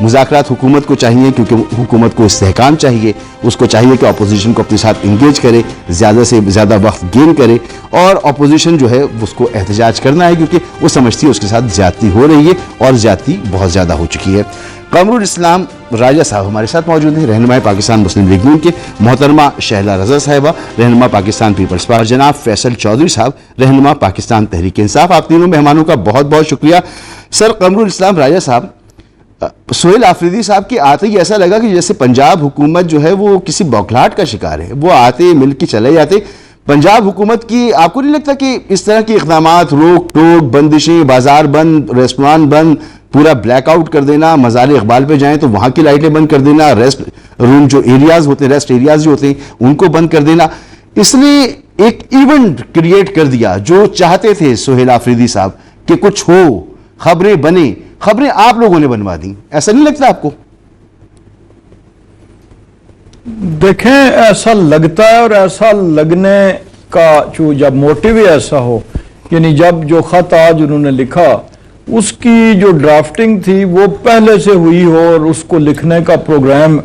مذاکرات حکومت کو چاہیے کیونکہ حکومت کو استحکام چاہیے, اس کو چاہیے کہ اپوزیشن کو اپنے ساتھ انگیج کرے, زیادہ سے زیادہ وقت گین کرے, اور اپوزیشن جو ہے اس کو احتجاج کرنا ہے کیونکہ وہ سمجھتی ہے اس کے ساتھ زیادتی ہو رہی ہے اور زیادتی بہت زیادہ ہو چکی ہے. قمر الاسلام راجہ صاحب ہمارے ساتھ موجود ہیں, رہنما پاکستان مسلم لیگ نون کے, محترمہ شہلا رضا صاحبہ رہنما پاکستان پیپلز پارٹی, جناب فیصل چودھری صاحب رہنما پاکستان تحریک انصاف. آپ تینوں مہمانوں کا بہت بہت شکریہ. سر قمر الاسلام راجہ صاحب, سہیل آفریدی صاحب کے آتے ہی ایسا لگا کہ جیسے پنجاب حکومت جو ہے وہ کسی بوکھلاہٹ کا شکار ہے, وہ آتے مل کے چلے جاتے. پنجاب حکومت کی آپ کو نہیں لگتا کہ اس طرح کے اقدامات, روک ٹوک, بندشیں, بازار بند, ریسٹوران بند, پورا بلیک آؤٹ کر دینا, مزار اقبال پہ جائیں تو وہاں کی لائٹیں بند کر دینا, ریسٹ روم جو ایریاز ہوتے ہیں, ریسٹ ایریاز جو ہوتے ہیں ان کو بند کر دینا, اس نے ایک ایونٹ کریٹ کر دیا جو چاہتے تھے سہیل آفریدی صاحب کہ کچھ ہو, خبریں بنے, خبریں آپ لوگوں نے بنوا دیں. ایسا نہیں لگتا آپ کو؟ دیکھیں, ایسا لگتا ہے, اور ایسا لگنے کا جب موٹیو ہی ایسا ہو, یعنی جب جو خط آج انہوں نے لکھا اس کی جو ڈرافٹنگ تھی وہ پہلے سے ہوئی ہو اور اس کو لکھنے کا پروگرام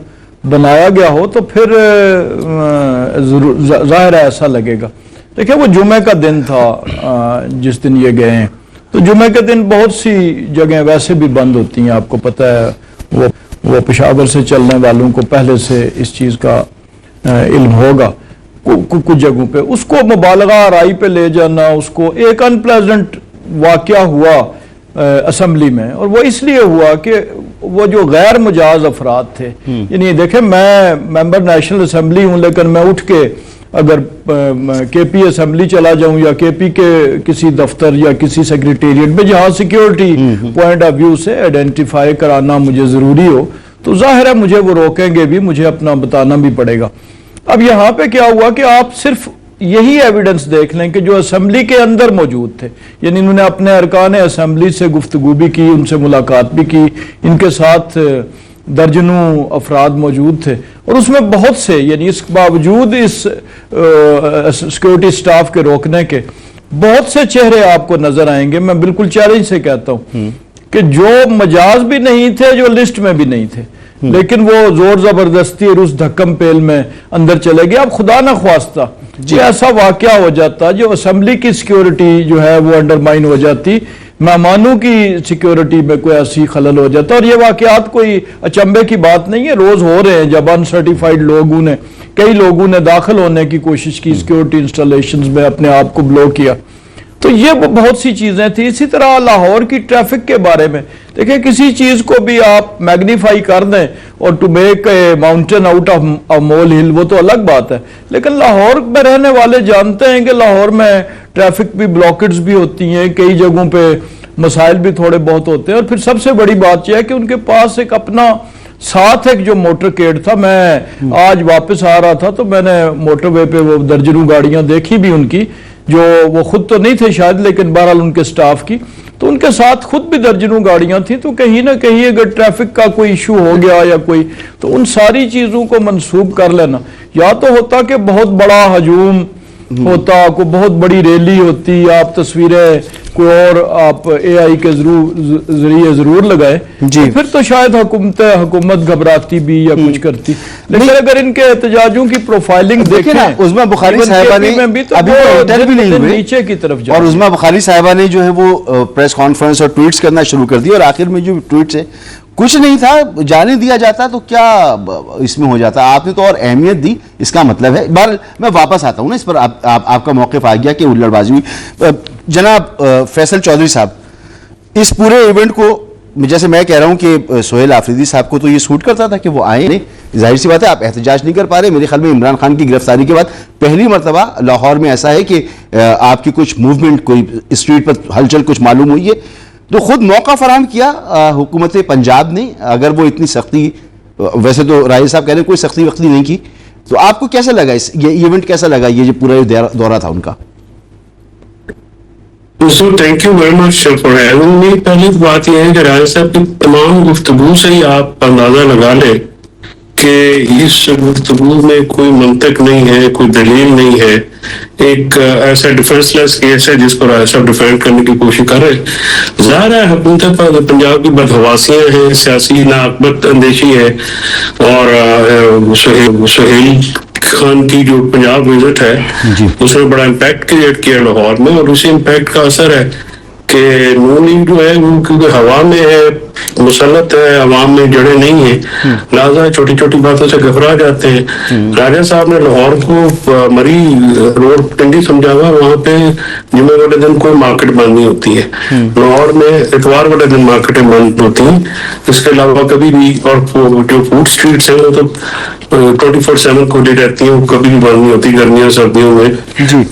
بنایا گیا ہو تو پھر ظاہر ہے ایسا لگے گا. دیکھیں, وہ جمعہ کا دن تھا جس دن یہ گئے ہیں, تو جمعہ کے دن بہت سی جگہیں ویسے بھی بند ہوتی ہیں, آپ کو پتہ ہے. وہ پشاور سے چلنے والوں کو پہلے سے اس چیز کا علم ہوگا. کچھ جگہوں پہ اس کو مبالغہ آرائی پہ لے جانا, اس کو ایک ان پلیزنٹ واقعہ ہوا اسمبلی میں, اور وہ اس لیے ہوا کہ وہ جو غیر مجاز افراد تھے, یعنی دیکھیں میں ممبر نیشنل اسمبلی ہوں لیکن میں اٹھ کے اگر کے پی اسمبلی چلا جاؤں یا کے پی کے کسی دفتر یا کسی سیکریٹریٹ میں جہاں سیکیورٹی پوائنٹ آف ویو سے آئیڈینٹیفائی کرانا مجھے ضروری ہو تو ظاہر ہے مجھے وہ روکیں گے بھی, مجھے اپنا بتانا بھی پڑے گا. اب یہاں پہ کیا ہوا کہ آپ صرف یہی ایویڈنس دیکھ لیں کہ جو اسمبلی کے اندر موجود تھے, یعنی انہوں نے اپنے ارکان اسمبلی سے گفتگو بھی کی, ان سے ملاقات بھی کی, ان کے ساتھ درجنوں افراد موجود تھے, اور اس میں بہت سے, یعنی اس باوجود اس سیکیورٹی سٹاف کے روکنے کے بہت سے چہرے آپ کو نظر آئیں گے. میں بالکل چیلنج سے کہتا ہوں کہ جو مجاز بھی نہیں تھے, جو لسٹ میں بھی نہیں تھے, لیکن وہ زور زبردستی اور اس دھکم پیل میں اندر چلے گئے. اب خدا نہ خواستہ ایسا واقعہ ہو جاتا جو اسمبلی کی سیکیورٹی جو ہے وہ انڈرمائن ہو جاتی, مہمانوں کی سیکیورٹی میں کوئی ایسی خلل ہو جاتا. اور یہ واقعات کوئی اچنبے کی بات نہیں ہے, روز ہو رہے ہیں. جب انسرٹیفائیڈ کئی لوگوں نے داخل ہونے کی کوشش کی سیکیورٹی انسٹالیشنز میں, اپنے آپ کو بلوک کیا, تو یہ بہت سی چیزیں تھیں. اسی طرح لاہور کی ٹریفک کے بارے میں دیکھیں, کسی چیز کو بھی آپ میگنیفائی کر دیں اور to make a mountain out of mole hill, وہ تو الگ بات ہے. لیکن لاہور میں رہنے والے جانتے ہیں کہ لاہور میں ٹریفک بھی بلاکڈز بھی ہوتی ہیں, کئی جگہوں پہ مسائل بھی تھوڑے بہت ہوتے ہیں. اور پھر سب سے بڑی بات یہ ہے کہ ان کے پاس ایک اپنا ساتھ ایک جو موٹر کیڈ تھا. میں آج واپس آ رہا تھا تو میں نے موٹر وے پہ وہ درجنوں گاڑیاں دیکھی بھی ان کی, جو وہ خود تو نہیں تھے شاید لیکن بہرحال ان کے سٹاف کی, تو ان کے ساتھ خود بھی درجنوں گاڑیاں تھیں. تو کہیں نہ کہیں اگر ٹریفک کا کوئی ایشو ہو گیا یا کوئی, تو ان ساری چیزوں کو منسوب کر لینا, یا تو ہوتا کہ بہت بڑا ہجوم ہوتا, کوئی بہت بڑی ریلی ہوتی, آپ تصویریں کوئی اور آپ اے آئی کے ذریعے ضرور لگائے, پھر تو شاید حکومت گھبراتی بھی یا کچھ کرتی. لیکن اگر ان کے احتجاجوں کی پروفائلنگ دیکھیں, عظمیٰ بخاری صاحبہ نے ابھی نہیں ہوئے نیچے کی طرف جا, اور عظمیٰ بخاری صاحبہ نے جو ہے وہ پریس کانفرنس اور ٹویٹس کرنا شروع کر دی, اور آخر میں جو ٹویٹس ہے کچھ نہیں تھا, جانے دیا جاتا تو کیا اس میں ہو جاتا. آپ نے تو اور اہمیت دی, اس کا مطلب ہے. بہرحال میں واپس آتا ہوں نا اس پر, آپ کا موقف آ گیا کہ الڑ بازی ہوئی. جناب فیصل چودھری صاحب, اس پورے ایونٹ کو جیسے میں کہہ رہا ہوں کہ سہیل آفریدی صاحب کو تو یہ سوٹ کرتا تھا کہ وہ آئیں, نہیں ظاہر سی بات ہے آپ احتجاج نہیں کر پا رہے. میرے خیال میں عمران خان کی گرفتاری کے بعد پہلی مرتبہ لاہور میں ایسا ہے کہ آپ کی کچھ موومنٹ, کوئی اسٹریٹ پر ہلچل کچھ معلوم ہوئی ہے, تو خود موقع فراہم کیا حکومت پنجاب نے. اگر وہ اتنی سختی, ویسے تو راجہ صاحب کہہ رہے ہیں کوئی سختی وقتی نہیں کی, تو آپ کو کیسا لگا یہ ایونٹ, کیسا لگا یہ جو پورا دورہ تھا ان کا؟ Thank you very much for having me. پہلی بات یہ ہے کہ راجہ صاحب کی تمام گفتگو سے ہی آپ اندازہ لگا لیں کہ کہ اس گفتگو میں کوئی منطق نہیں ہے, کوئی دلیل نہیں ہے. ایک ایسا ڈیفینس لیس کیس ہے جس کو رائے صاحب ڈیفینڈ کرنے کی کوشش کر رہے ہیں. ظاہر ہے حکومت پنجاب کی بدحواسیاں ہیں, سیاسی ناقبت اندیشی ہے, اور سہیل خان کی جو پنجاب وزٹ ہے اس نے بڑا امپیکٹ کریٹ کیا لاہور میں, اور اسی امپیکٹ کا اثر ہے کہ نون لیگ جو ہے وہ کیونکہ ہوا میں ہے, مسلط ہے, عوام میں جڑے نہیں ہیں, لہٰذا چھوٹی چھوٹی باتوں سے گھبرا جاتے ہیں. راجہ صاحب نے لاہور کو مری روڈ پنڈی سمجھا ہوا, وہاں پہ جمعے والے دن کوئی مارکیٹ بند نہیں ہوتی ہے. لاہور میں اتوار والے دن مارکیٹیں بند ہوتی ہیں, اس کے علاوہ کبھی بھی, اور جو فوڈ اسٹریٹس ہیں وہ تو 24/7 کھلی رہتی ہیں, وہ کبھی بھی بند نہیں ہوتی. گرمیاں سردیوں میں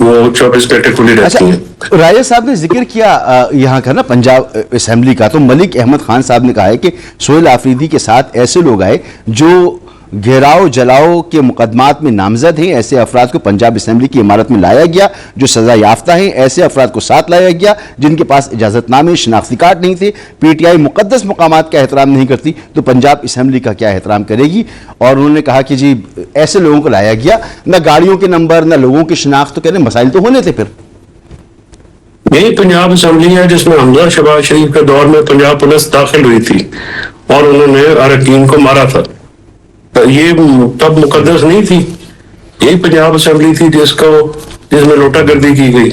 وہ 24 گھنٹے کھلی رہتی ہیں. راجہ صاحب نے ذکر کیا یہاں کا نا پنجاب اسمبلی کا, تو ملک احمد خان صاحب نے کہا ہے کہ سہیل آفریدی کے ساتھ ایسے لوگ آئے جو گھیراؤ جلاؤ کے مقدمات میں نامزد ہیں. ایسے افراد کو پنجاب اسمبلی کی عمارت میں لایا گیا جو سزا یافتہ ہیں. ایسے افراد کو ساتھ لایا گیا جن کے پاس اجازت نامے, شناختی کارڈ نہیں تھے. پی ٹی آئی مقدس مقامات کا احترام نہیں کرتی تو پنجاب اسمبلی کا کیا احترام کرے گی. اور انہوں نے کہا کہ جی ایسے لوگوں کو لایا گیا, نہ گاڑیوں کے نمبر نہ لوگوں کی شناخت, تو کہنے مسائل تو ہونے تھے. پھر یہی پنجاب اسمبلی ہے جس میں حمزہ شہباز شریف کے دور میں پنجاب پولیس داخل ہوئی تھی اور انہوں نے اراکین کو مارا تھا. یہ تب مقدس نہیں تھی. یہی پنجاب اسمبلی تھی جس میں لوٹا گردی کی گئی.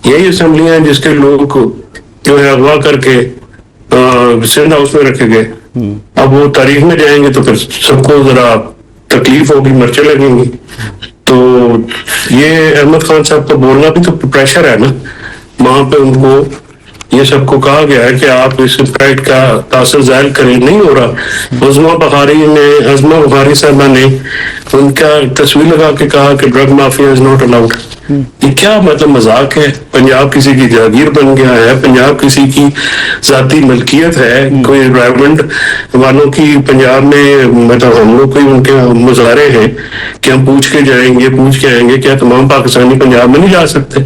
یہی اسمبلی ہیں جس کے لوگ جو ہے اغوا کر کے سندھ ہاؤس میں رکھے گئے. اب وہ تاریخ میں جائیں گے تو پھر سب کو ذرا تکلیف ہوگی, مرچیں لگیں گی. تو یہ احمد خان صاحب کو بولنا بھی تو پریشر ہے نا. وہاں پہ ان کو یہ سب کو کہا گیا ہے کہ آپ اس فائٹ کا تاثر ظاہر کریں, نہیں ہو رہا. عظمہ بخاری صاحبہ نے ان کا تصویر لگا کے کہا کہ drug mafia is not allowed. یہ کیا مطلب مذاق ہے؟ پنجاب کسی کی جاگیر بن گیا ہے, پنجاب کسی کی ذاتی ملکیت ہے. کوئی ریورنٹ والوں کی پنجاب میں مطلب ہم لوگ کوئی ان کے مظاہرے ہیں کہ ہم پوچھ کے جائیں گے, پوچھ کے آئیں گے. کیا تمام پاکستانی پنجاب میں نہیں جا سکتے؟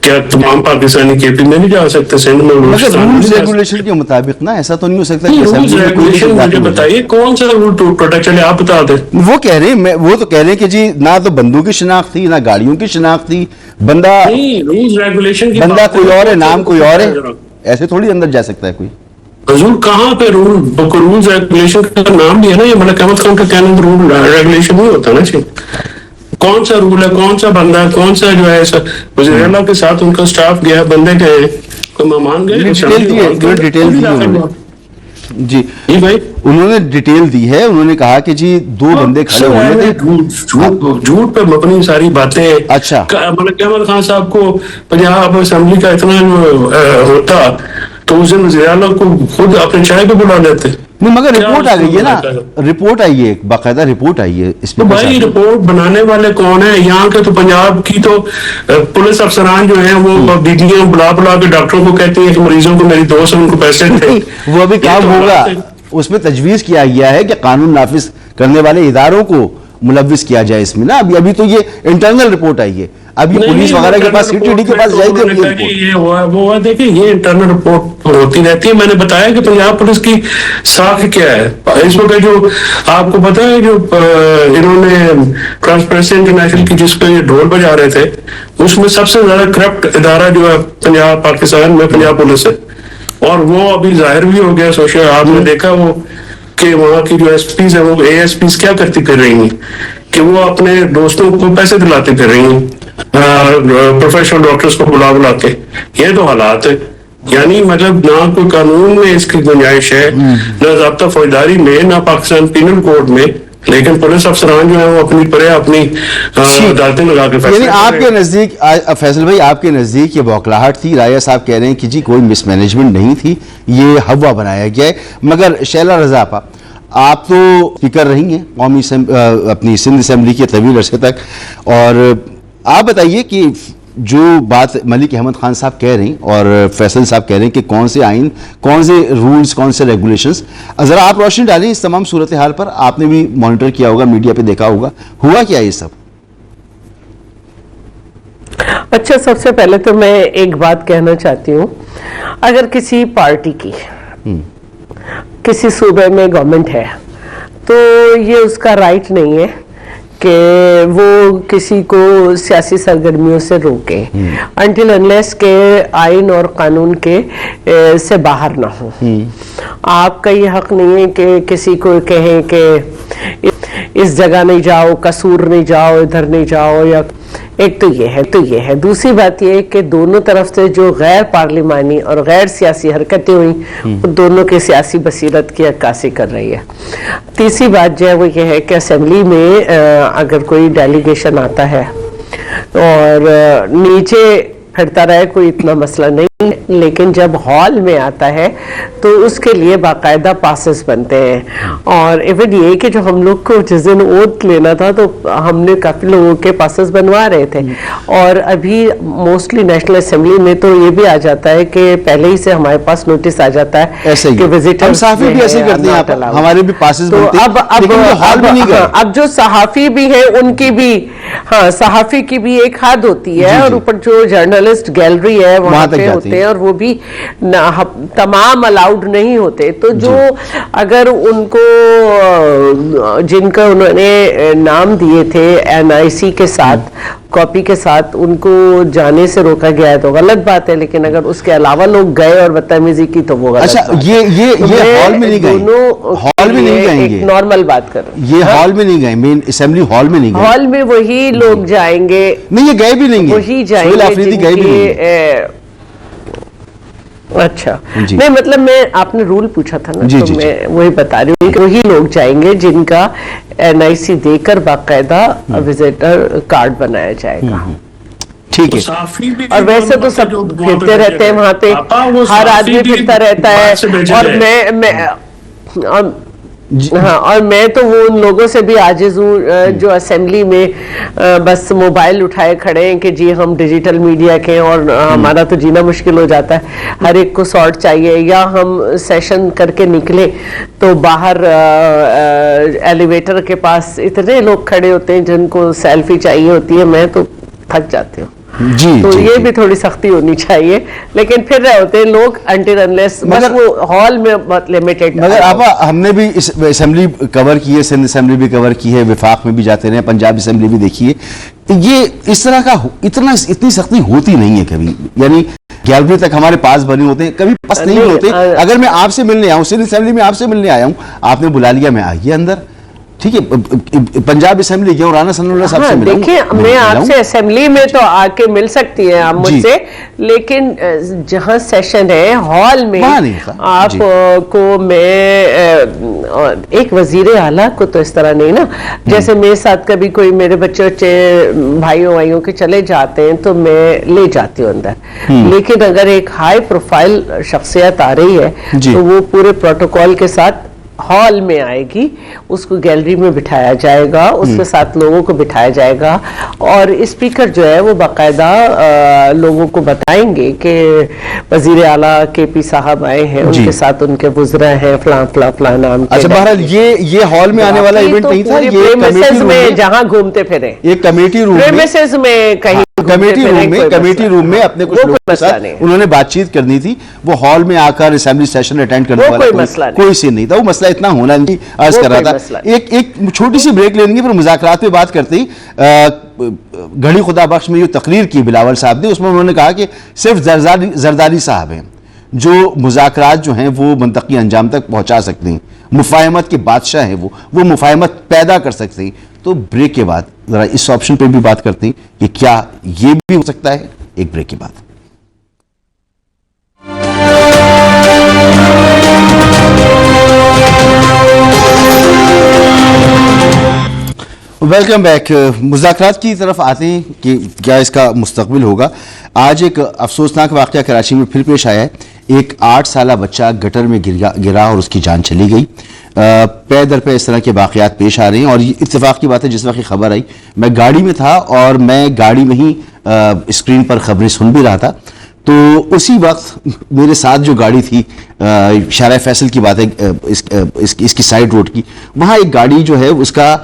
کیا تمام پاکستانی کے پی میں نہیں جا سکتے؟ سندھ میں رولز ریگولیشن کے مطابق نا, ایسا تو نہیں ہو سکتا. مجھے بتائیے کون سا رول ٹوٹا, چلے آپ بتا دیں. وہ کہہ رہے ہیں, وہ تو کہہ رہے ہیں کہ جی نہ تو بندوں کی شناخت تھی نہ گاڑیوں کی شناخت تھی. بندہ کوئی اور ہے, نام کوئی اور ہے, ایسے تھوڑی اندر جا سکتا ہے کوئی. حضور کہاں پہ رولز ریگولیشن کا نام بھی ہے نا, یہ ملک احمد خان کا کہنا رول ریگولیشن نہیں ہوتا نا. کون سا رول ہے, کون سا بندہ ہے, کون سا جو ہے وزیر اعلیٰ کے ساتھ ان کا سٹاف گیا, بندے گئے, کوئی مہمان گئے, ڈیٹیل دی جی بھائی, انہوں نے ڈیٹیل دی ہے. انہوں نے کہا کہ جی 2 بندے کھڑے ہونے تھے. جھوٹ پہ مبنی ساری باتیں. اچھا, ملک احمد خان صاحب کو پنجاب اسمبلی کا اتنا ہوتا تو اس دن وزیر اعلیٰ کو خود اپنے چائے پہ بلا لیتے. نہیں, مگر رپورٹ آ گئی ہے نا, رپورٹ آئی ہے, باقاعدہ رپورٹ آئی ہے. اس میں بھائی رپورٹ بنانے والے کون ہیں یہاں کے؟ تو پنجاب کی تو پولیس افسران جو ہیں وہ بیٹیاں بلا کے ڈاکٹروں کو کہتی ہیں کہ مریضوں کو میری دوست ان کو پیسے دیں. وہ ابھی کام ہوگا. اس میں تجویز کیا گیا ہے کہ قانون نافذ کرنے والے اداروں کو ملوث کیا جائے اس میں نا. ابھی تو یہ انٹرنل رپورٹ آئی ہے, اب یہ پولیس وغیرہ کے پاس, سی ٹی ڈی کے پاس جائے گی. وہ دیکھیں یہ انٹرنل رپورٹ ہوتی رہتی ہے. میں نے بتایا کہ پنجاب پولیس کی ساکھ کیا ہے اس وقت. جو آپ کو پتا ہے جو انہوں نے ٹرانسپیرنسی انٹرنیشنل کی جس پہ یہ ڈھول بجا رہے تھے, اس میں سب سے زیادہ کرپٹ ادارہ جو ہے پنجاب پاکستان میں پنجاب پولیس ہے. اور وہ ابھی ظاہر بھی ہو گیا سوشل, آپ نے دیکھا وہ کہ وہاں کی جو ایس پیز ہیں وہ اے ایس پیز کیا کرتی پھر رہی ہیں کہ وہ اپنے دوستوں کو پیسے دلاتے پھر رہی ہیں پروفیشنل ڈاکٹرز کو بلا کے. یہ تو حالات ہے. یعنی مطلب نہ کوئی قانون میں اس کی گنجائش ہے, نہ ضابطہ فوجداری میں, نہ پاکستان پینل کوڈ میں, لیکن پولیس افسران جو ہیں وہ اپنی عدالتیں لگا کے فیصلے. یعنی آپ کے نزدیک فیصل بھائی, آپ کے نزدیک یہ بوکھلاہٹ تھی. راجہ صاحب کہہ رہے ہیں کہ جی کوئی مس مینجمنٹ نہیں تھی, یہ ہوا بنایا گیا ہے. مگر شیلا رضا آپ تو اسپیکر رہی ہیں قومی اپنی سندھ اسمبلی کے طویل عرصے تک, اور آپ بتائیے کہ جو بات ملک احمد خان صاحب کہہ رہے ہیں اور فیصل صاحب کہہ رہے ہیں کہ کون سے آئین, کون سے رولز, کون سے ریگولیشنز, ذرا آپ روشنی ڈالیں اس تمام صورتحال پر. آپ نے بھی مانیٹر کیا ہوگا, میڈیا پہ دیکھا ہوگا, ہوا کیا یہ سب؟ اچھا, سب سے پہلے تو میں ایک بات کہنا چاہتی ہوں, اگر کسی پارٹی کی کسی صوبے میں گورنمنٹ ہے تو یہ اس کا رائٹ نہیں ہے کہ وہ کسی کو سیاسی سرگرمیوں سے روکے انٹل انلیس کے آئین اور قانون کے سے باہر نہ ہو. آپ کا یہ حق نہیں ہے کہ کسی کو کہیں کہ اس جگہ نہیں جاؤ، قصور نہیں جاؤ، ادھر نہیں جاؤ. یا ایک تو یہ ہے دوسری بات یہ ہے کہ دونوں طرف سے جو غیر پارلیمانی اور غیر سیاسی حرکتیں ہوئیں وہ دونوں کے سیاسی بصیرت کی عکاسی کر رہی ہے. تیسری بات جو ہے وہ یہ ہے کہ اسمبلی میں اگر کوئی ڈیلیگیشن آتا ہے اور نیچے پھرتا رہے کوئی اتنا مسئلہ نہیں، لیکن جب ہال میں آتا ہے تو اس کے لیے باقاعدہ پاسز بنتے ہیں. اور ایون یہ کہ جو ہم لوگ کو جس دن اوتھ لینا تھا تو ہم نے کافی لوگوں کے پاسز بنوا رہے تھے. اور ابھی موسٹلی نیشنل اسمبلی میں تو یہ بھی آ جاتا ہے کہ پہلے ہی سے ہمارے پاس نوٹس آ جاتا ہے کہ وزٹر صحافی بھی ایسے کرتے ہیں، ہمارے بھی پاسز بنتے ہیں. اب جو صحافی بھی ہیں ان کی بھی صحافی کی بھی ایک حد ہوتی ہے، اور اوپر جو جرنلسٹ گیلری ہے وہاں پہ ہوتے ہیں اور وہ بھی تمام الاؤڈ نہیں ہوتے. تو جو اگر ان کو جن کا انہوں نے نام دیے تھے NIC کے ساتھ کاپی کے ساتھ ان کو جانے سے روکا گیا ہے تو غلط بات ہے، لیکن اگر اس کے علاوہ لوگ گئے اور بدتمیزی کی تو وہ غلط. اچھا یہ ہال میں نہیں گئے، ہال میں نہیں جائیں گے، نارمل بات کر رہے ہیں. یہ ہال میں نہیں گئے، مین اسمبلی ہال میں نہیں گئے. ہال میں وہی لوگ جائیں گے، نہیں یہ گئے بھی نہیں گے، وہی جائیں سہیل گے آفریدی گئے بھی نہیں گے. اچھا نہیں مطلب میں آپ نے رول پوچھا تھا نا تو میں وہی بتا رہی ہوں کہ وہی لوگ جائیں گے جن کا NIC دے کر باقاعدہ وزٹر کارڈ بنایا جائے گا. ٹھیک ہے. اور ویسے تو سب پھرتے رہتے ہیں وہاں پہ، ہر آدمی پھرتا رہتا ہے. اور میں تو وہ ان لوگوں سے بھی عاجز ہوں جو اسمبلی میں بس موبائل اٹھائے کھڑے ہیں کہ جی ہم ڈیجیٹل میڈیا کے ہیں اور ہمارا تو جینا مشکل ہو جاتا ہے، ہر ایک کو سارٹ چاہیے. یا ہم سیشن کر کے نکلے تو باہر ایلیویٹر کے پاس اتنے لوگ کھڑے ہوتے ہیں جن کو سیلفی چاہیے ہوتی ہے، میں تو تھک جاتی ہوں. تو یہ بھی تھوڑی سختی ہونی چاہیے، لیکن پھر رہے ہوتے ہیں لوگ انٹل انلیس بس وہ ہال میں بہت لمیٹڈ. مگر آپا ہم نے بھی اسمبلی کور کی ہے، سندھ اسمبلی بھی کور کی ہے، وفاق میں بھی جاتے رہے، پنجاب اسمبلی بھی دیکھی ہے. یہ اس طرح کا اتنی سختی ہوتی نہیں ہے کبھی، یعنی گیلری تک ہمارے پاس بنے ہوتے ہیں، کبھی پاس نہیں ہوتے. اگر میں آپ سے ملنے آؤں، سندھ اسمبلی میں آپ سے ملنے آیا ہوں، آپ نے بلا لیا، میں آئیے اندر، ٹھیک ہے. پنجاب اسمبلی گیا رانا ثناء اللہ صاحب سے ملا ہوں. دیکھیں میں آپ سے اسمبلی میں تو آ کے مل سکتی ہیں آپ مجھ سے، لیکن جہاں سیشن ہے ہال میں آپ کو میں ایک وزیر اعلیٰ کو تو اس طرح نہیں نا، جیسے میرے ساتھ کبھی کوئی میرے بچے بھائیوں کے چلے جاتے ہیں تو میں لے جاتی ہوں اندر، لیکن اگر ایک ہائی پروفائل شخصیت آ رہی ہے تو وہ پورے پروٹوکول کے ساتھ ہال میں آئے گی، اس کو گیلری میں بٹھایا جائے گا، اس کے ساتھ لوگوں کو بٹھایا جائے گا، اور اسپیکر جو ہے وہ باقاعدہ لوگوں کو بتائیں گے کہ وزیر اعلیٰ KP صاحب آئے ہیں، ان کے ساتھ ان کے وزراء ہیں فلاں فلاں فلاں نام کے. اچھا بہرحال یہ ہال میں آنے والا ایونٹ نہیں تھا، یہ پریمیسز میں جہاں گھومتے پھرے، یہ کمیٹی روم پریمیسز میں کہیں کمیٹی روم میں اپنے کچھ لوگوں کے ساتھ انہوں نے بات چیت کرنی تھی، وہ ہال میں آ کر اسمبلی سیشن اٹینڈ کرنے والا کوئی سے نہیں تھا. وہ مسئلہ اتنا ہونا نہیں عرض کر رہا تھا. ایک چھوٹی سی بریک لیں گے، پھر مذاکرات پہ بات کرتے ہی گھڑی خدا بخش میں جو تقریر کی بلاول صاحب نے، اس میں انہوں نے کہا کہ صرف زرداری صاحب ہیں جو مذاکرات جو ہیں وہ منطقی انجام تک پہنچا سکتے ہیں، مفاہمت کے بادشاہ ہیں، وہ مفاہمت پیدا کر سکتے ہیں. تو بریک کے بعد ذرا اس آپشن پہ بھی بات کرتے ہیں کہ کیا یہ بھی ہو سکتا ہے. ایک بریک کے بعد ویلکم بیک. مذاکرات کی طرف آتے ہیں کہ کیا اس کا مستقبل ہوگا. آج ایک افسوسناک واقعہ کراچی میں پھر پیش آیا ہے. ایک 8 سالہ بچہ گٹر میں گرا اور اس کی جان چلی گئی. پے در پہ اس طرح کے واقعات پیش آ رہے ہیں، اور یہ اتفاق کی بات ہے جس وقت خبر آئی میں گاڑی میں تھا اور میں گاڑی میں ہی اسکرین پر خبریں سن بھی رہا تھا. تو اسی وقت میرے ساتھ جو گاڑی تھی، شارع فیصل کی بات ہے، اس کی سائیڈ روڈ کی، وہاں ایک گاڑی جو ہے اس کا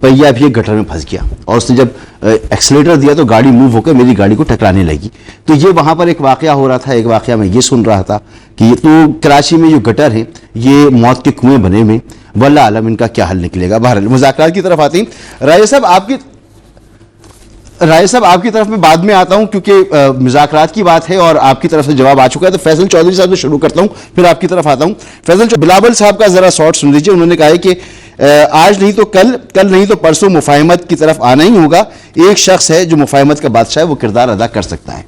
پہیا بھی ایک گٹر میں پھنس گیا، اور اس نے جب ایکسیلیٹر دیا تو گاڑی موو ہو کر میری گاڑی کو ٹکرانے لگی. تو یہ وہاں پر ایک واقعہ ہو رہا تھا. ایک واقعہ میں یہ سن رہا تھا کہ تو کراچی میں جو گٹر ہیں یہ موت کے کنویں بنے ہوئے، واللہ عالم ان کا کیا حل نکلے گا. بہرحال مذاکرات کی طرف آتے ہیں. رائے صاحب آپ کی طرف میں بعد میں آتا ہوں کیونکہ مذاکرات کی بات ہے اور آپ کی طرف سے جواب آ چکا ہے. تو فیصل چودھری صاحب سے شروع کرتا ہوں, پھر آپ کی طرف آتا ہوں. بلاول صاحب کا ذرا شارٹ سن لیجیے. انہوں نے کہا ہے کہ آج نہیں تو کل نہیں تو پرسوں مفاہمت کی طرف آنا ہی ہوگا. ایک شخص ہے جو مفاہمت کا بادشاہ ہے, وہ کردار ادا کر سکتا ہے.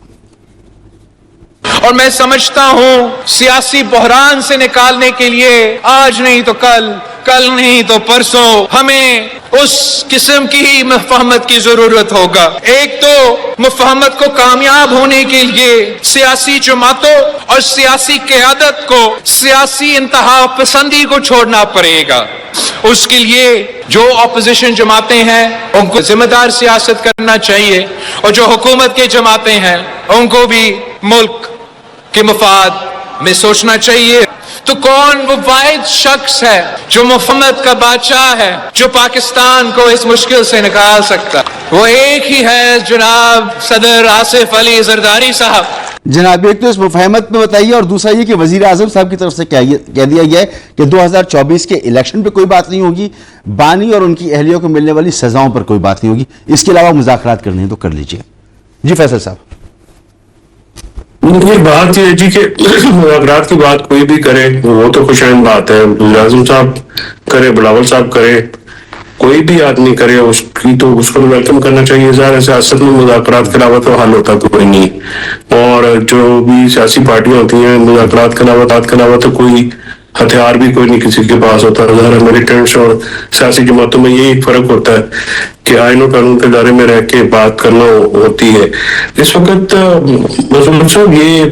اور میں سمجھتا ہوں سیاسی بحران سے نکالنے کے لیے آج نہیں تو کل نہیں تو پرسوں ہمیں اس قسم کی ہی مفاہمت کی ضرورت ہوگا. ایک تو مفاہمت کو کامیاب ہونے کے لیے سیاسی جماعتوں اور سیاسی قیادت کو سیاسی انتہا پسندی کو چھوڑنا پڑے گا. اس کے لیے جو اپوزیشن جماعتیں ہیں ان کو ذمہ دار سیاست کرنا چاہیے, اور جو حکومت کے جماعتیں ہیں ان کو بھی ملک کے مفاد میں سوچنا چاہیے. تو کون وہ واحد شخص ہے جو مفاہمت کا بادشاہ ہے, جو پاکستان کو اس مشکل سے نکال سکتا؟ وہ ایک ہی ہے, جناب صدر آصف علی زرداری صاحب. جناب ایک تو اس مفاہمت پہ بتائیے, اور دوسرا یہ کہ وزیر اعظم صاحب کی طرف سے کہہ دیا گیا ہے کہ 2024 کے الیکشن پہ کوئی بات نہیں ہوگی, بانی اور ان کی اہلیوں کو ملنے والی سزاؤں پر کوئی بات نہیں ہوگی. اس کے علاوہ مذاکرات کرنے ہیں تو کر لیجئے. جی فیصل صاحب. یہ بات یہ ہے جی کہ مذاکرات کی بات کوئی بھی کرے وہ تو خوش آئند بات ہے. وزیر اعظم صاحب کرے, بلاول صاحب کرے, کوئی بھی آدمی کرے, اس کو ویلکم کرنا چاہیے. ظاہر سیاست میں مذاکرات کے علاوہ تو حل ہوتا کوئی نہیں, اور جو بھی سیاسی پارٹیاں ہوتی ہیں مذاکرات کے علاوہ تو کوئی ہتھیار بھی کوئی نہیں کسی کے پاس ہوتا. ظاہر ملیٹنٹس اور سیاسی جماعتوں میں یہی فرق ہوتا ہے کہ آئین و قانون کے دائرے میں رہ کے بات کرنا ہوتی ہے. اس وقت یہ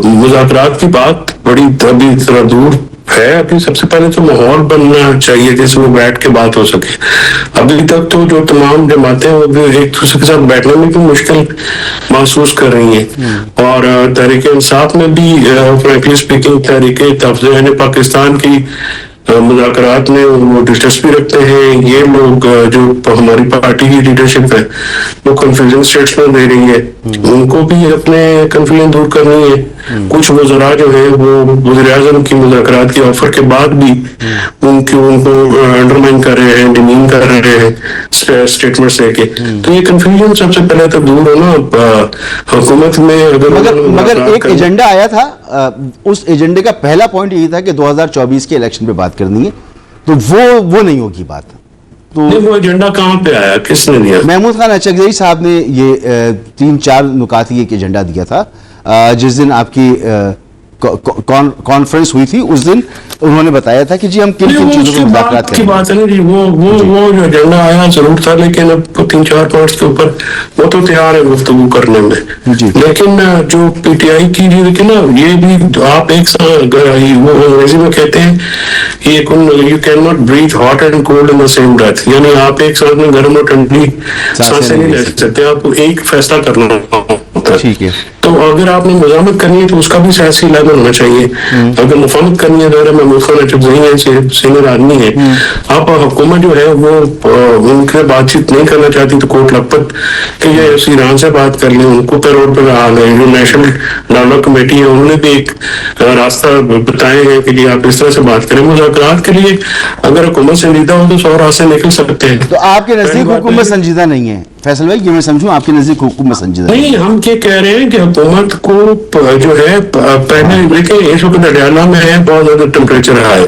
مذاکرات کی بات بڑی ابھی ذرا دور ہے. ابھی سب سے پہلے تو ماحول بننا چاہیے جس میں بیٹھ کے بات ہو سکے. ابھی تک تو جو تمام جماعتیں ایک دوسرے کے ساتھ بیٹھنے میں بھی مشکل محسوس کر رہی ہیں, اور تحریک انصاف میں بھی فرینکلی اسپیکنگ تحریک تفضیل پاکستان کی مذاکرات میں وہ دلچسپی رکھتے ہیں. یہ لوگ جو ہماری پارٹی کی لیڈرشپ ہے وہ کنفیوژن اسٹیٹمنٹ دے رہی ہے, ان کو بھی اپنے کنفیوژن دور کرنی ہے. کچھ وزراء جو ہیں وہ وزیر اعظم کی مذاکرات کی آفر کے بعد بھی ان کو انڈرمائن کر رہے ہیں, ڈیمین کر رہے ہیں اسٹیٹمنٹس لے کے. تو یہ کنفیوژن سب سے پہلے تو دور ہونا حکومت میں. مگر ایک ایجنڈا آیا تھا, اس ایجنڈے کا پہلا پوائنٹ یہی تھا کہ 2024 کے الیکشن پہ بات کرنی ہے, تو وہ نہیں ہوگی بات. تو وہ ایجنڈا کہاں پہ آیا, کس نے دیا؟ محمود خان اچکزئی صاحب نے یہ 3-4 نکاتی ایک ایجنڈا دیا تھا. جس دن آپ کی کانفرنس ہوئی تھی اس دن انہوں نے بتایا تھا کہ جی ہم کن چیزوں پر مذاکرات کریں گے. بات ہے نا جی, وہ جو ایجنڈا آیا ضرور تھا, لیکن اب 3-4 پوائنٹس کے اوپر وہ تو تیار ہے گفتگو کرنے میں. لیکن جو پی ٹی آئی کی دیکھیں نا, یہ بھی آپ ایک ساتھ وہ انگریزی میں کہتے ہیں you can not breathe hot and cold in the same breath, یعنی آپ ایک ساتھ میں گرم اور ٹھنڈی سانسیں نہیں لے سکتے. آپ کو ایک فیصلہ کرنا ہوتا ہے. تو اگر آپ نے مزاحمت کرنی ہے تو اس کا بھی سیاسی لیول ہونا چاہیے. اگر مفاہمت کرنی ہے تو محمود خان اچکزئی ہیں, سینئر آدمی ہے. آپ حکومت جو ہے وہ ان کے بات چیت نہیں کرنا چاہتی تو کوٹ لکھپت کہ یہ ایران سے بات کر لیں, ان کو پیرول پہ رہا ہے. جو نیشنل ڈائلاگ کمیٹی ہے انہوں نے بھی ایک راستہ بتائے ہیں کہ جی آپ اس طرح سے بات کریں. مذاکرات کے لیے اگر حکومت سنجیدہ ہو تو 100 راستے نکل سکتے ہیں. تو آپ کے نزدیک حکومت سنجیدہ نہیں ہے فیصل بھائی, یہ میں سمجھوں آپ کے نزدیک حکومت سنجیدہ نہیں؟ ہم یہ کہہ رہے ہیں کہ حکومت کو جو ہے پہلے دیکھیں اس وقت ہریانہ میں ہے بہت زیادہ ٹیمپریچر ہے,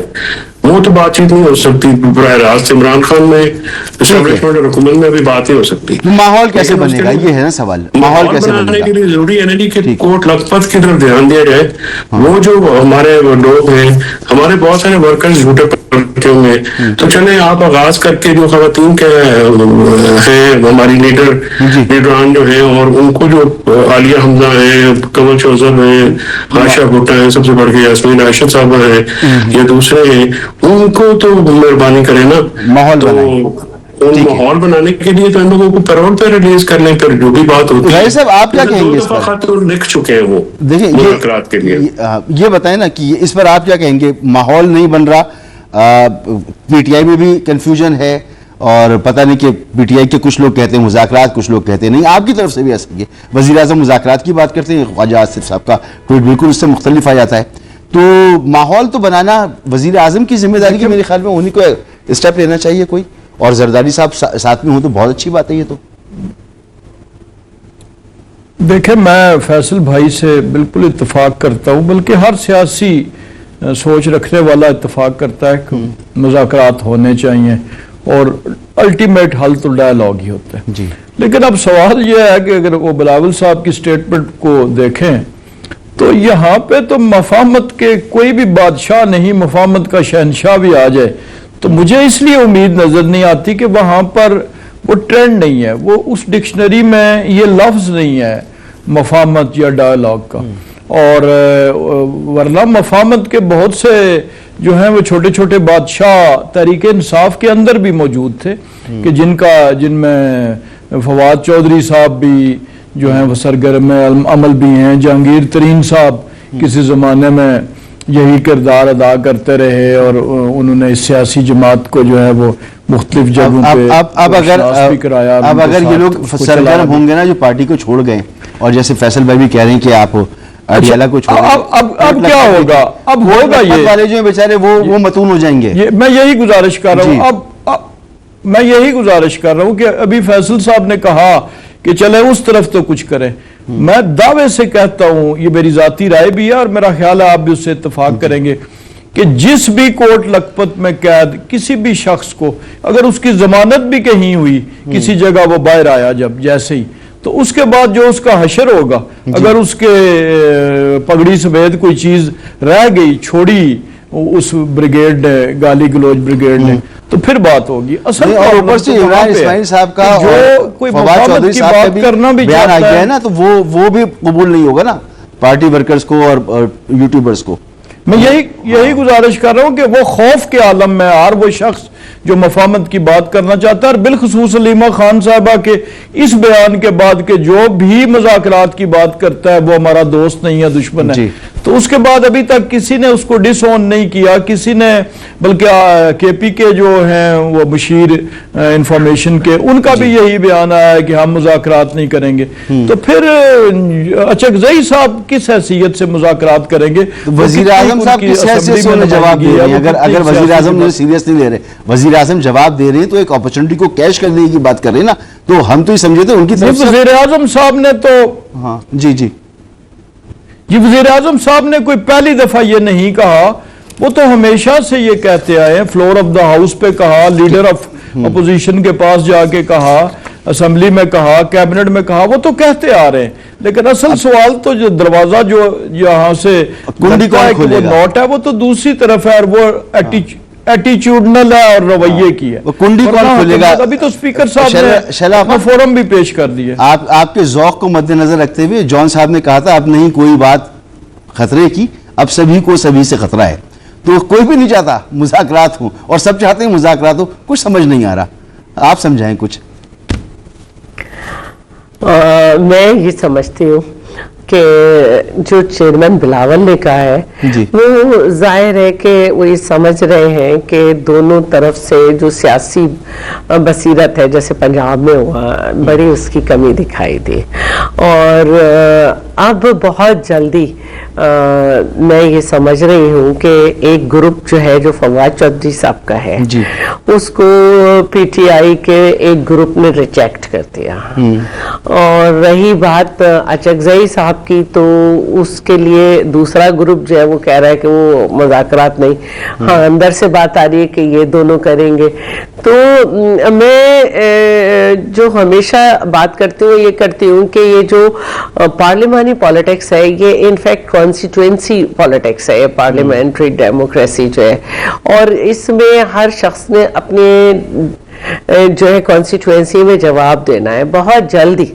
وہ تو بات چیت نہیں ہو سکتی براہ راست. عمران خان میں اسٹیبلشمنٹ اور حکومت میں بھی بات نہیں ہو سکتی. ماحول کیسے بنے گا, یہ ہے نا سوال. ماحول کیسے بنانے کے لیے ضروری ہے نا کہ کوٹ لکھپت کی طرف دھیان دیا جائے. وہ جو ہمارے لوگ ہیں, ہمارے بہت سارے ورکرز جھوٹے پڑتے ہوئے, تو چلیں آپ آغاز کر کے جو خواتین کے ہیں ہماری لیڈران جو ہیں, اور ان کو جو عالیہ حمزہ ہیں, کنول چوزر ہیں, عائشہ بھٹا ہیں, سب سے بڑھ کے یاسمین راشد صاحبہ ہیں, یا دوسرے ہیں, ان کو تو مہربانی کریں نا. ماحول بنانے کے لیے تو ان لوگوں کو پیرول پہ ریلیز کر لیں, پھر جو بھی بات ہوتی ہے. صاحب آپ کیا کہیں گے اس پر؟ خطر لکھ چکے ہیں وہ مذاکرات کے لیے. یہ بتائیں نا کہ اس پر آپ کیا کہیں گے؟ ماحول نہیں بن رہا, پی ٹی آئی میں بھی کنفیوژن ہے, اور پتہ نہیں کہ پی ٹی آئی کے کچھ لوگ کہتے ہیں مذاکرات, کچھ لوگ کہتے ہیں نہیں. آپ کی طرف سے بھی ایسا ہی ہے, وزیر اعظم مذاکرات کی بات کرتے ہیں, خواجہ آصف صاحب کا ٹویٹ بالکل اس سے مختلف آ جاتا ہے. تو ماحول تو بنانا وزیر اعظم کی ذمہ داری کی میرے خیال میں انہیں کو اسٹیپ لینا چاہیے کوئی, اور زرداری صاحب ساتھ میں ہوں تو بہت اچھی بات ہے یہ تو. دیکھیں میں فیصل بھائی سے بالکل اتفاق کرتا ہوں, بلکہ ہر سیاسی سوچ رکھنے والا اتفاق کرتا ہے کہ مذاکرات ہونے چاہیے اور الٹیمیٹ حل تو ڈائلاگ ہی ہوتا ہے. جی لیکن اب سوال یہ ہے کہ اگر وہ بلاول صاحب کی سٹیٹمنٹ کو دیکھیں تو یہاں پہ تو مفاہمت کے کوئی بھی بادشاہ نہیں, مفاہمت کا شہنشاہ بھی آ جائے تو مجھے اس لیے امید نظر نہیں آتی کہ وہاں پر وہ ٹرینڈ نہیں ہے, وہ اس ڈکشنری میں یہ لفظ نہیں ہے مفاہمت یا ڈائلاگ کا. اور ورنہ مفاہمت کے بہت سے جو ہیں وہ چھوٹے چھوٹے بادشاہ تحریک انصاف کے اندر بھی موجود تھے کہ جن میں فواد چودھری صاحب بھی جو ہیں وہ سرگرم عمل بھی ہیں, جہانگیر ترین صاحب کسی زمانے میں یہی کردار ادا کرتے رہے اور انہوں نے اس سیاسی جماعت کو جو ہے وہ مختلف جگہوں پہ اب اگر یہ لوگ سرگرم ہوں گے نا جو پارٹی کو چھوڑ گئے, اور جیسے فیصل بھائی بھی کہہ رہے ہیں کہ آپ اڈیالہ کو چھوڑ گئے, اب کیا ہوگا, اب ہوگا یہ والے جو بیچارے وہ متون ہو جائیں گے. میں یہی گزارش کر رہا ہوں, اب میں یہی گزارش کر رہا ہوں کہ ابھی فیصل صاحب نے کہا کہ چلے اس طرف تو کچھ کریں. میں دعوے سے کہتا ہوں, یہ میری ذاتی رائے بھی ہے اور میرا خیال ہے آپ بھی اس سے اتفاق کریں گے, کہ جس بھی کوٹ لکھپت میں قید کسی بھی شخص کو اگر اس کی ضمانت بھی کہیں ہوئی کسی جگہ وہ باہر آیا جب جیسے ہی, تو اس کے بعد جو اس کا حشر ہوگا, اگر اس کے پگڑی سمیت کوئی چیز رہ گئی چھوڑی اس بریگیڈ نے, گالی گلوچ بریگیڈ نے, تو پھر بات ہوگی. اصل اوپر سے عمران اسماعیل صاحب کا جو کوئی فواد چودھری صاحب کا کرنا بھی بیان آ گیا ہے نا, تو وہ بھی قبول نہیں ہوگا نا پارٹی ورکرز کو اور یوٹیوبرز کو. میں یہی گزارش کر رہا ہوں کہ وہ خوف کے عالم میں اور وہ شخص جو مفاہمت کی بات کرنا چاہتا ہے, اور بالخصوص علیمہ خان صاحبہ کے اس بیان کے بعد کہ جو بھی مذاکرات کی بات کرتا ہے وہ ہمارا دوست نہیں ہے, دشمن ہے, تو اس کے بعد ابھی تک کسی نے اس کو ڈس اون نہیں کیا کسی نے, بلکہ کے پی کے جو ہیں وہ مشیر انفارمیشن کے, ان کا بھی یہی بیان آیا ہے کہ ہم مذاکرات نہیں کریں گے. تو پھر اچکزئی صاحب کس حیثیت سے مذاکرات کریں گے؟ وزیر اعظم صاحب کس حیثیت سے انہیں جواب دے رہے ہیں؟ اگر وزیر اعظم نے سیریس نہیں لے رہے, وزیر اعظم جواب دے رہے ہیں تو ایک اپرچونٹی کو کیش کرنے کی بات کر رہے ہیں نا, تو ہم تو یہ سمجھے تھے ان کی طرف سے. وزیر اعظم صاحب نے تو جی وزیر اعظم صاحب نے کوئی پہلی دفعہ یہ نہیں کہا, وہ تو ہمیشہ سے یہ کہتے آئے ہیں, فلور آف دا ہاؤس پہ کہا, لیڈر آف اپوزیشن کے پاس جا کے کہا, اسمبلی میں کہا, کیبنٹ میں کہا, وہ تو کہتے آ رہے ہیں. لیکن اصل سوال تو جو دروازہ جو یہاں سے کنڈی کون کھولے گا, نوٹ ہے وہ تو دوسری طرف ہے, اور وہ ایٹیچیوڈنل ہے اور رویے کی ہے. وہ کنڈی کون کھولے گا؟ ابھی تو اسپیکر صاحب نے اپنا فورم بھی پیش کر دیا. آپ کے ذوق کو مد نظر رکھتے ہوئے جان صاحب نے کہا تھا اب نہیں کوئی بات خطرے کی, اب سبھی کو سبھی سے خطرہ ہے. تو کوئی بھی نہیں چاہتا مذاکرات ہوں, اور سب چاہتے ہیں مذاکرات ہوں. کچھ سمجھ نہیں آ رہا, آپ سمجھائیں کچھ. میں یہ سمجھتی ہوں کہ جو چیئرمین بلاول نے کہا ہے وہ ظاہر ہے کہ وہ یہ سمجھ رہے ہیں کہ دونوں طرف سے جو سیاسی بصیرت ہے, جیسے پنجاب میں ہوا, بڑی اس کی کمی دکھائی دی. اور اب بہت جلدی میں یہ سمجھ رہی ہوں کہ ایک گروپ جو ہے جو فواد چودھری صاحب کا ہے اس کو پی ٹی آئی کے ایک گروپ نے ریجیکٹ کر دیا. اور رہی بات اچکزئی صاحب کی, تو اس کے لیے دوسرا گروپ جو ہے وہ کہہ رہا ہے کہ وہ مذاکرات نہیں, ہاں اندر سے بات آ رہی ہے کہ یہ دونوں کریں گے. تو میں جو ہمیشہ بات کرتی ہوں یہ کرتی ہوں کہ یہ جو پارلیمانی پالیٹکس ہے یہ انفیکٹ کانسٹیٹوئنسی پالیٹکس ہے, پارلیمنٹری ڈیموکریسی جو ہے, اور اس میں ہر شخص نے اپنے جو ہے کانسٹیٹوئنسی میں جواب دینا ہے. بہت جلدی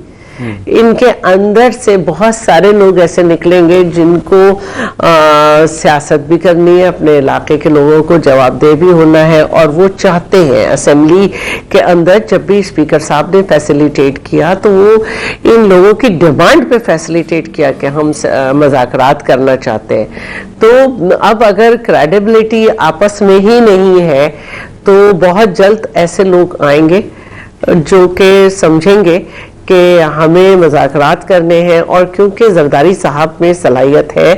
ان کے اندر سے بہت سارے لوگ ایسے نکلیں گے جن کو سیاست بھی کرنی ہے, اپنے علاقے کے لوگوں کو جواب دہ بھی ہونا ہے, اور وہ چاہتے ہیں. اسمبلی کے اندر جب بھی اسپیکر صاحب نے فیسیلیٹیٹ کیا تو وہ ان لوگوں کی ڈیمانڈ پہ فیسیلیٹیٹ کیا کہ ہم مذاکرات کرنا چاہتے ہیں. تو اب اگر کریڈیبلٹی آپس میں ہی نہیں ہے تو بہت جلد ایسے لوگ آئیں گے جو کہ سمجھیں گے کہ ہمیں مذاکرات کرنے ہیں، اور کیونکہ زرداری صاحب میں صلاحیت ہے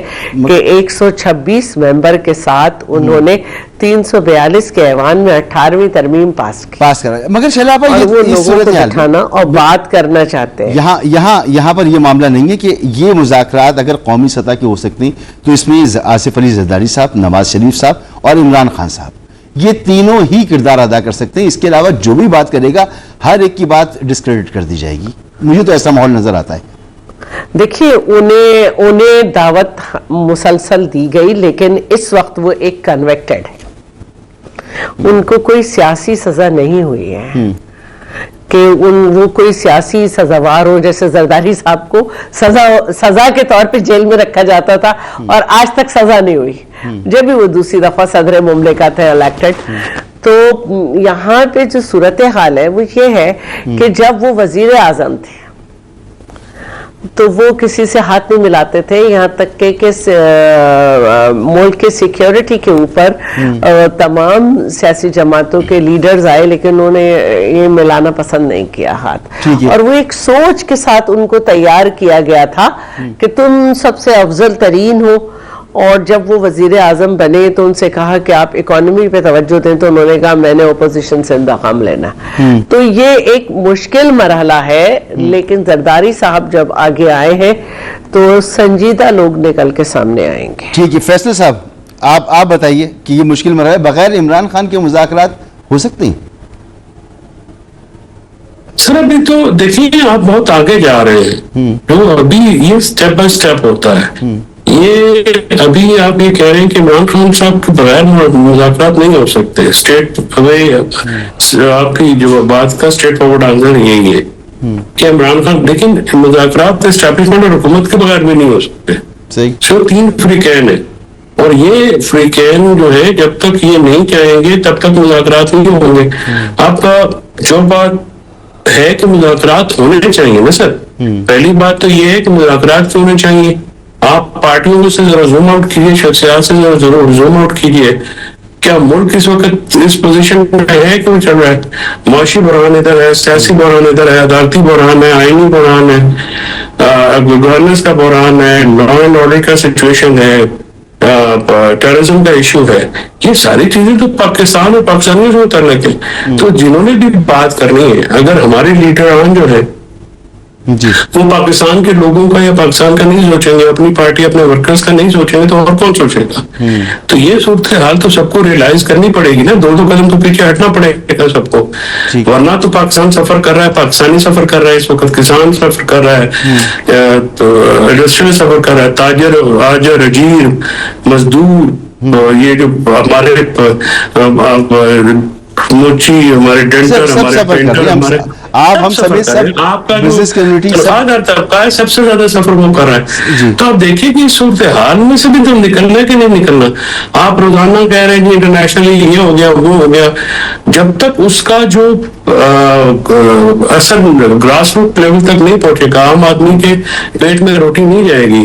کہ 126 ممبر کے ساتھ انہوں نے 342 کے ایوان میں 18ویں ترمیم پاس کرا، مگر شیلا اور وہ لوگوں کو بٹھانا اور بات کرنا چاہتے ہیں۔ یہاں پر یہ معاملہ نہیں ہے کہ یہ مذاکرات اگر قومی سطح کے ہو سکتے ہیں تو اس میں آصف علی زرداری صاحب، نواز شریف صاحب اور عمران خان صاحب یہ تینوں ہی کردار ادا کر سکتے ہیں، اس کے علاوہ جو بھی بات کرے گا ہر ایک کی بات ڈسکریڈٹ کر دی جائے گی، مجھے تو ایسا ماحول نظر آتا ہے۔ دیکھیے انہیں دعوت مسلسل دی گئی، لیکن اس وقت وہ ایک کنویکٹڈ ہے، ان کو کوئی سیاسی سزا نہیں ہوئی ہے کہ وہ کوئی سیاسی سزاوار ہو، جیسے زرداری صاحب کو سزا کے طور پہ جیل میں رکھا جاتا تھا اور آج تک سزا نہیں ہوئی جب بھی وہ دوسری دفعہ صدر مملکت ہے الیکٹڈ۔ تو یہاں پہ جو صورتحال ہے وہ یہ ہے کہ جب وہ وزیر اعظم تھے تو وہ کسی سے ہاتھ نہیں ملاتے تھے، یہاں تک کہ ملک کے سیکیورٹی کے اوپر تمام سیاسی جماعتوں کے لیڈرز آئے لیکن انہوں نے یہ ملانا پسند نہیں کیا ہاتھ، اور وہ ایک سوچ کے ساتھ ان کو تیار کیا گیا تھا کہ تم سب سے افضل ترین ہو، اور جب وہ وزیر اعظم بنے تو ان سے کہا کہ آپ اکانومی پہ توجہ دیں، تو انہوں نے کہا میں نے اپوزیشن سے انتقام لینا۔ تو یہ ایک مشکل مرحلہ ہے، لیکن زرداری صاحب جب آگے آئے ہیں تو سنجیدہ لوگ نکل کے سامنے آئیں گے۔ ٹھیک ہے فیصل صاحب، آپ بتائیے کہ یہ مشکل مرحلہ ہے، بغیر عمران خان کے مذاکرات ہو سکتے ہیں؟ سر ابھی تو دیکھیے آپ بہت آگے جا رہے ہیں، جو ابھی یہ سٹیپ بائی سٹیپ ہوتا ہے، یہ ابھی آپ یہ کہہ رہے ہیں کہ عمران خان صاحب کے بغیر مذاکرات نہیں ہو سکتے، اسٹیٹ آپ کی جو بات کا اسٹیٹ فارورڈ آنسر یہی ہے کہ عمران خان، لیکن مذاکرات اسٹیبلشمنٹ اور حکومت کے بغیر بھی نہیں ہو سکتے، صرف 3 فریقین ہیں، اور یہ فریقین جو ہے جب تک یہ نہیں چاہیں گے تب تک مذاکرات نہیں ہوں گے۔ آپ کا جو بات ہے کہ مذاکرات ہونے چاہیے نا سر، پہلی بات تو یہ ہے کہ مذاکرات ہونے چاہیے، آپ پارٹیوں سے ذرا زوم آؤٹ کیجیے، شخصیات سے ذرا ضرور زوم آؤٹ کیجیے، کیا ملک اس وقت اس پوزیشن میں ہے کہ وہ چل رہا ہے؟ معاشی بحران ادھر ہے، سیاسی بحران ادھر ہے، عدالتی بحران ہے، آئینی بحران ہے، گورننس کا بحران ہے، لا اینڈ آرڈر کا سچویشن ہے، ٹیررزم کا ایشو ہے، یہ ساری چیزیں تو پاکستان اور پاکستانیوں سے متعلق ہے۔ تو جنہوں نے بھی بات کرنی ہے، اگر ہمارے لیڈران جو ہے وہ پاکستان کے لوگوں کا یا پاکستان کا نہیں سوچیں گے، اپنی پارٹی اپنے ورکرز کا نہیں سوچیں گے، تو اور کون سوچے گا؟ تو یہ صورتحال تو سب کو ریئلائز کرنی پڑے گی نا، 2 قدم تو پیچھے ہٹنا پڑے گا سب کو، ورنہ تو پاکستان سفر کر رہا ہے، پاکستانی سفر کر رہا ہے، اس وقت کسان سفر کر رہا ہے، تو انڈسٹری سفر کر رہا ہے، تاجر، آجر، اجیر، مزدور، یہ جو ہمارے موچی، ہمارے ڈینٹر، ہمارے پینٹر، ہمارے آپ ہم سبھی آپ کا بزنس کمیونٹی طبقہ ہے، سب سے زیادہ سفر وہ کر رہا ہے۔ تو آپ دیکھیں کہ صورتحال میں سے بھی تو نکلنا ہے کہ نہیں نکلنا۔ آپ روزانہ کہہ رہے ہیں کہ انٹرنیشنلی یہ ہو گیا وہ ہو گیا، جب تک اس کا جو اثر گراس روٹ لیول تک نہیں پہنچے گا، عام آدمی کے پیٹ میں روٹی نہیں جائے گی،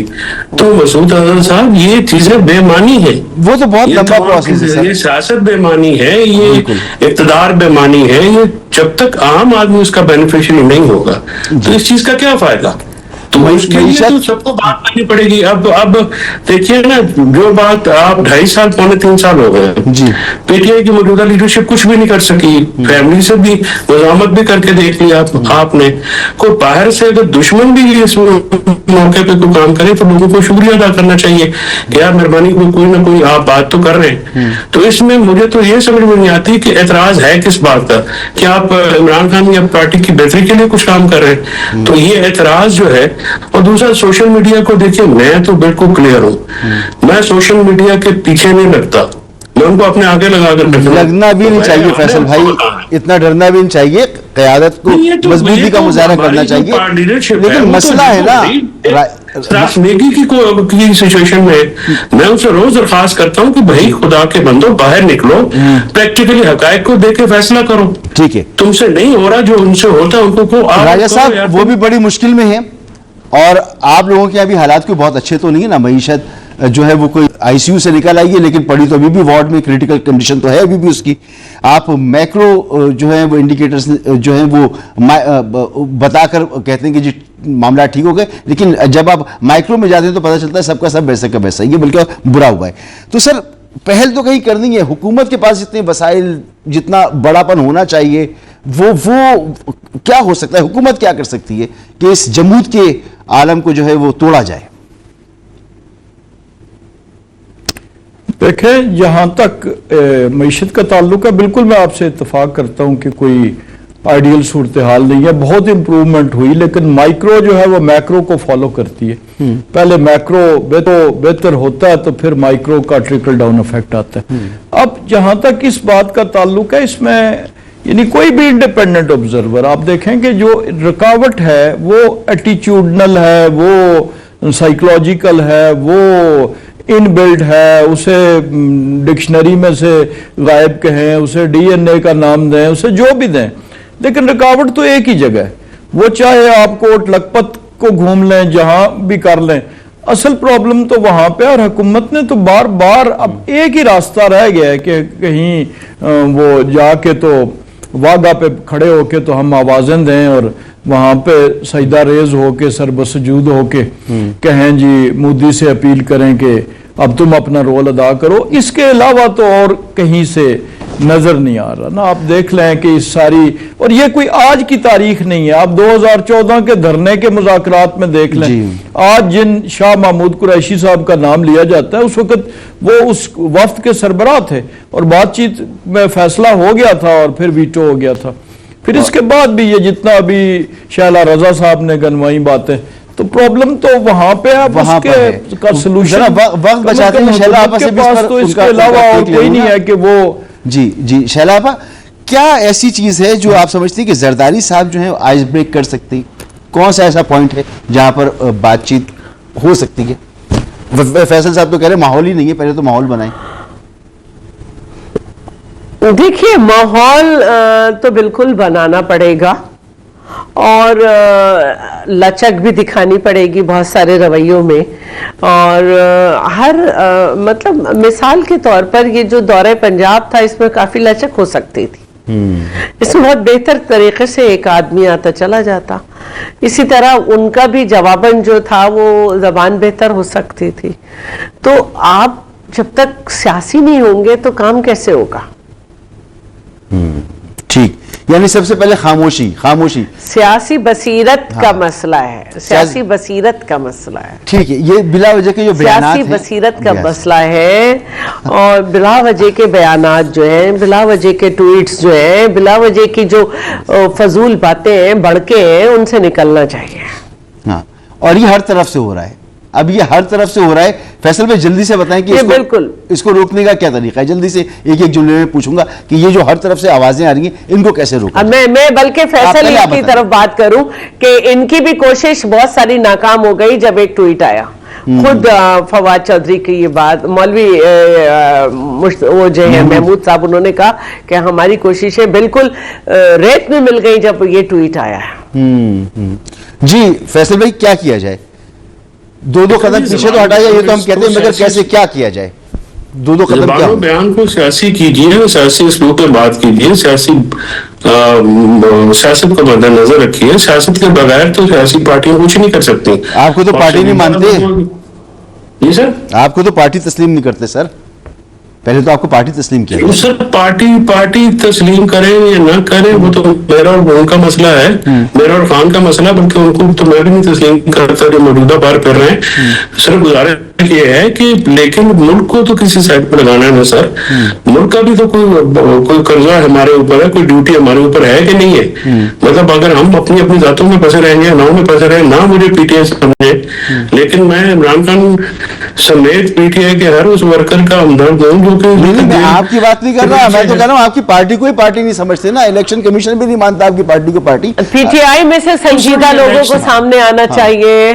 تو مسعود اظہر صاحب یہ چیزیں بے معنی ہے، وہ تو بہت لمبا پروسیس ہے، یہ سیاست بے معنی ہے، یہ اقتدار بے معنی ہے، یہ جب تک عام آدمی اس کا بینیفیشری نہیں ہوگا تو اس چیز کا کیا فائدہ؟ تو اس کے لیے تو سب کو بات کرنی پڑے گی۔ اب دیکھیے نا، جو بات آپ 2.5 سال 3 سال ہو گئے، پی ٹی آئی کی موجودہ لیڈرشپ کچھ بھی نہیں کر سکی، فیملی سے بھی مزاحمت بھی کر کے دیکھ لیا آپ نے، کوئی باہر سے اگر دشمن بھی اس موقع پہ کوئی کام کرے تو لوگوں کو شکریہ ادا کرنا چاہیے کہ یار مہربانی کوئی نہ کوئی آپ بات تو کر رہے ہیں۔ تو اس میں مجھے تو یہ سمجھ میں نہیں آتی کہ اعتراض ہے کس بات کا، کہ آپ عمران خان یا پارٹی کی بہتری کے لیے کچھ کام کر رہے ہیں، تو یہ اعتراض جو ہے۔ اور دوسرا سوشل میڈیا کو دیکھیں، میں تو بالکل کلیئر ہوں، میں سوشل میڈیا کے پیچھے نہیں لگتا، میں ان کو اپنے آگے لگا کر لگنا بھی نہیں چاہیے فیصل بھائی، اتنا ڈرنا بھی نہیں چاہیے، قیادت کو مضبوطی کا مظاہرہ کرنا چاہیے، لیکن مسئلہ ہے نا راشنیگی کی سچویشن میں میں ان سے روز درخواست کرتا ہوں کہ بھائی خدا کے بندو باہر نکلو، پریکٹیکلی حقائق کو دیکھ کے فیصلہ کرو، ٹھیک ہے، تم سے نہیں ہو رہا جو ان سے ہوتا ہے ان کو راجہ صاحب وہ بھی بڑی مشکل میں ہے، اور آپ لوگوں کے ابھی حالات کوئی بہت اچھے تو نہیں ہے نا، معیشت جو ہے وہ کوئی آئی سی یو سے نکل آئی ہے لیکن پڑی تو ابھی بھی وارڈ میں، کریٹیکل کنڈیشن تو ہے ابھی بھی اس کی. آپ میکرو جو ہے وہ انڈیکیٹرز جو ہیں وہ بتا کر کہتے ہیں کہ جی معاملات ٹھیک ہو گئے، لیکن جب آپ مائکرو میں جاتے ہیں تو پتہ چلتا ہے سب کا سب ویسے کا ویسا ہی ہے، بلکہ برا ہوا ہے. تو سر پہل تو کہیں کرنی ہے، حکومت کے پاس اتنے وسائل، جتنا بڑا پن ہونا چاہیے، وہ کیا ہو سکتا ہے؟ حکومت کیا کر سکتی ہے کہ اس جمود کے عالم کو جو ہے وہ توڑا جائے؟ دیکھیں، جہاں تک معیشت کا تعلق ہے، بالکل میں آپ سے اتفاق کرتا ہوں کہ کوئی آئیڈیل صورتحال نہیں ہے، بہت امپروومنٹ ہوئی، لیکن مائکرو جو ہے وہ میکرو کو فالو کرتی ہے. پہلے میکرو بہتر ہوتا ہے تو پھر مائکرو کا ٹرکل ڈاؤن افیکٹ آتا ہے. اب جہاں تک اس بات کا تعلق ہے، اس میں یعنی کوئی بھی انڈیپینڈنٹ آبزرور آپ دیکھیں کہ جو رکاوٹ ہے وہ ایٹیچیوڈنل ہے، وہ سائیکولوجیکل ہے، وہ ان بلڈ ہے، اسے ڈکشنری میں سے غائب کہیں، اسے ڈی این اے کا نام دیں، اسے جو بھی دیں، لیکن رکاوٹ تو ایک ہی جگہ ہے. وہ چاہے آپ کوٹ لکھپت کو گھوم لیں، جہاں بھی کر لیں، اصل پرابلم تو وہاں پہ. اور حکومت نے تو بار بار اب ایک ہی راستہ رہ گیا ہے کہ کہیں وہ جا کے تو واگا پہ کھڑے ہو کے تو ہم آوازیں دیں اور وہاں پہ سجدہ ریز ہو کے سر بسجود ہو کے کہیں جی مودی سے اپیل کریں کہ اب تم اپنا رول ادا کرو. اس کے علاوہ تو اور کہیں سے نظر نہیں آ رہا نا. آپ دیکھ لیں کہ اس ساری، اور یہ کوئی آج کی تاریخ نہیں ہے، آپ 2014 کے دھرنے کے مذاکرات میں دیکھ لیں. آج جن شاہ محمود قریشی صاحب کا نام لیا جاتا ہے، اس وقت وہ اس وفد کے سربراہ تھے اور بات چیت میں فیصلہ ہو گیا تھا اور پھر ویٹو ہو گیا تھا. پھر اس کے بعد بھی یہ جتنا ابھی شہلا رضا صاحب نے گنوائی باتیں، تو پرابلم تو وہاں پہ ہے. اس کے کا سلوشن وقت بچاتے ہیں شہلا آپا سے، تو اس کے علاوہ اور کوئی نہیں ہے کہ وہ. جی شہلا آپا، کیا ایسی چیز ہے جو آپ سمجھتی ہیں کہ زرداری صاحب جو ہیں آئس بریک کر سکتی؟ کون سا ایسا پوائنٹ ہے جہاں پر بات چیت ہو سکتی ہے؟ فیصل صاحب تو کہہ رہے ماحول ہی نہیں ہے، پہلے تو ماحول بنائیں. دیکھیے، ماحول تو بالکل بنانا پڑے گا اور لچک بھی دکھانی پڑے گی بہت سارے رویوں میں. اور ہر مطلب مثال کے طور پر یہ جو دورہ پنجاب تھا، اس میں کافی لچک ہو سکتی تھی. اس میں بہت بہتر طریقے سے ایک آدمی آتا چلا جاتا. اسی طرح ان کا بھی جواباً جو تھا وہ زبان بہتر ہو سکتی تھی. تو آپ جب تک سیاسی نہیں ہوں گے تو کام کیسے ہوگا؟ ٹھیک، یعنی سب سے پہلے خاموشی سیاسی بصیرت کا مسئلہ ہے. سیاسی بصیرت کا مسئلہ ہے. ٹھیک ہے، یہ بلا وجہ کے جو بیانات سیاسی بصیرت کا مسئلہ ہے، اور بلا وجہ کے بیانات جو ہیں، بلا وجہ کے ٹویٹس جو ہیں، بلا وجہ کی جو فضول باتیں ہیں، بڑکے ہیں، ان سے نکلنا چاہیے. ہاں، اور یہ ہر طرف سے ہو رہا ہے. اب یہ ہر طرف سے ہو رہا ہے. فیصل بھائی جلدی سے بتائیں کہ اس کو روکنے کا کیا طریقہ ہے؟ جلدی سے ایک جملے میں پوچھوں گا کہ یہ جو ہر طرف سے آوازیں آ رہی ہیں، ان کو کیسے روکیں؟ میں بلکہ فیصل کی طرف بات کروں کہ ان کی بھی کوشش بہت ساری ناکام ہو گئی جب ایک ٹویٹ آیا. خود فواد چودھری کی یہ بات، مولوی وہ جو ہے محمود صاحب، انہوں نے کہا کہ ہماری کوششیں بالکل ریت میں مل گئی جب یہ ٹویٹ آیا ہے. جی فیصل بھائی، کیا کیا جائے؟ دو قدم پیچھے تو ہٹایا یہ تو ہم کہتے ہیں، مگر کیسے کیا کیا جائے؟ دو قدم کیا؟ بیان کو سیاسی کیجیے، سیاسی اسلوب پہ بات کیجیے، سیاست کو مد نظر رکھیے. سیاست کے بغیر تو سیاسی پارٹیاں کچھ نہیں کر سکتی. آپ کو تو پارٹی نہیں مانتے. جی سر، آپ کو تو پارٹی تسلیم نہیں کرتے سر. پہلے تو آپ کو پارٹی تسلیم کیا. سر پارٹی تسلیم کریں یا نہ کریں وہ تو میرا اور ان کا مسئلہ ہے، میرا اور خان کا مسئلہ، بلکہ ان کو تو میں بھی نہیں تسلیم کرتا جو موجودہ بار کر رہے ہیں. سر گزارش یہ ہے کہ لیکن ملک کو تو کسی سائڈ پہ لگانا ہے نا سر. ملک کا بھی تو کوئی قرضہ ہمارے اوپر ہے، کوئی ڈیوٹی ہمارے اوپر ہے کہ نہیں ہے. مطلب اگر ہم اپنی ذاتوں میں پھنسے رہیں گے، ناؤں میں پھنسے رہیں، نہ مجھے پی ٹی آئی سمجھے، لیکن میں عمران خان سمیت پی ٹی آئی کے ہر اس ورکر کا ہمدرد ہوں جو کہ. میں آپ کی بات نہیں کر رہا، میں تو کہہ رہا ہوں آپ کی پارٹی کو ہی پارٹی نہیں سمجھتے نا. الیکشن کمیشن بھی نہیں مانتا آپ کی پارٹی کو پارٹی. پی ٹی آئی میں سے سنجیدہ لوگوں کو سامنے آنا چاہیے.